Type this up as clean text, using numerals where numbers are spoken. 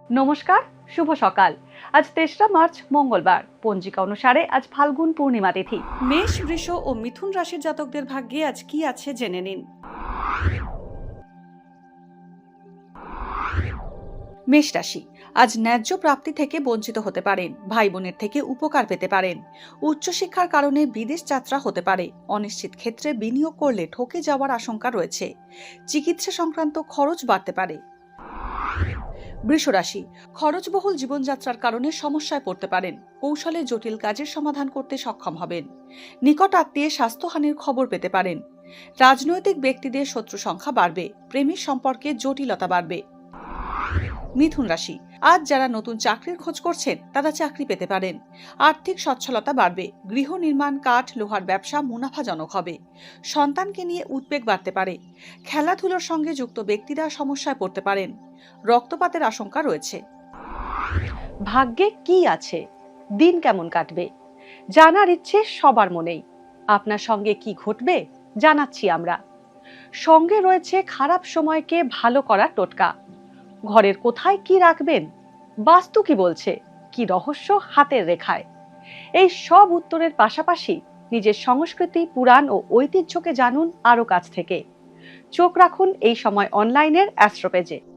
নমস্কার, শুভ সকাল। আজ ৩রা মার্চ মঙ্গলবার। পঞ্জিকা অনুসারে আজ ফাল্গুন পূর্ণিমা তিথি। মেষ, বৃষ ও মিথুন রাশির জাতকদের ভাগ্যে আজ কি আছে জেনে নিন। মেষ রাশি, আজ ন্যায্য প্রাপ্তি থেকে বঞ্চিত হতে পারেন। ভাই বোনের থেকে উপকার পেতে পারেন। উচ্চশিক্ষার কারণে বিদেশ যাত্রা হতে পারে। অনিশ্চিত ক্ষেত্রে বিনিয়োগ করলে ঠকে যাওয়ার আশঙ্কা রয়েছে। চিকিৎসা সংক্রান্ত খরচ বাড়তে পারে। বৃষ রাশি, খরচবহুল জীবনযাত্রার কারণে সমস্যায় পড়তে পারেন। কৌশলে জটিল কাজের সমাধান করতে সক্ষম হবেন। নিকট আত্মীয়ের স্বাস্থ্যহানির খবর পেতে পারেন। রাজনৈতিক ব্যক্তিদের শত্রু সংখ্যা বাড়বে। প্রেমিক সম্পর্কে জটিলতা বাড়বে। মিথুন রাশি, আজ যারা নতুন চাকরির খোঁজ করছেন তারা চাকরি পেতে পারেন। আর্থিক সচ্ছলতা বাড়বে। গৃহ নির্মাণ, কাঠ, লোহার ব্যবসা মুনাফাজনক হবে। সন্তানকে নিয়ে উদ্বেগ বাড়তে পারে। খেলাধুলার সঙ্গে যুক্ত ব্যক্তিরা সমস্যায় পড়তে পারেন। রক্তপাতের আশঙ্কা রয়েছে। ভাগ্যে কি আছে, দিন কেমন কাটবে, জানার ইচ্ছে সবার মনেই। আপনার সঙ্গে কি ঘটবে জানাচ্ছি আমরা। সঙ্গে রয়েছে খারাপ সময়কে ভালো করার টোটকা। ঘরের কোথায় কি রাখবেন, বাস্তু কি বলছে, কি রহস্য হাতের রেখায়। এই সব উত্তরের পাশাপাশি নিজের সংস্কৃতি, পুরাণ ও ঐতিহ্যকে জানুন আরো কাছ থেকে। চোখ রাখুন এই সময় অনলাইনের অ্যাস্ট্রো পেজে।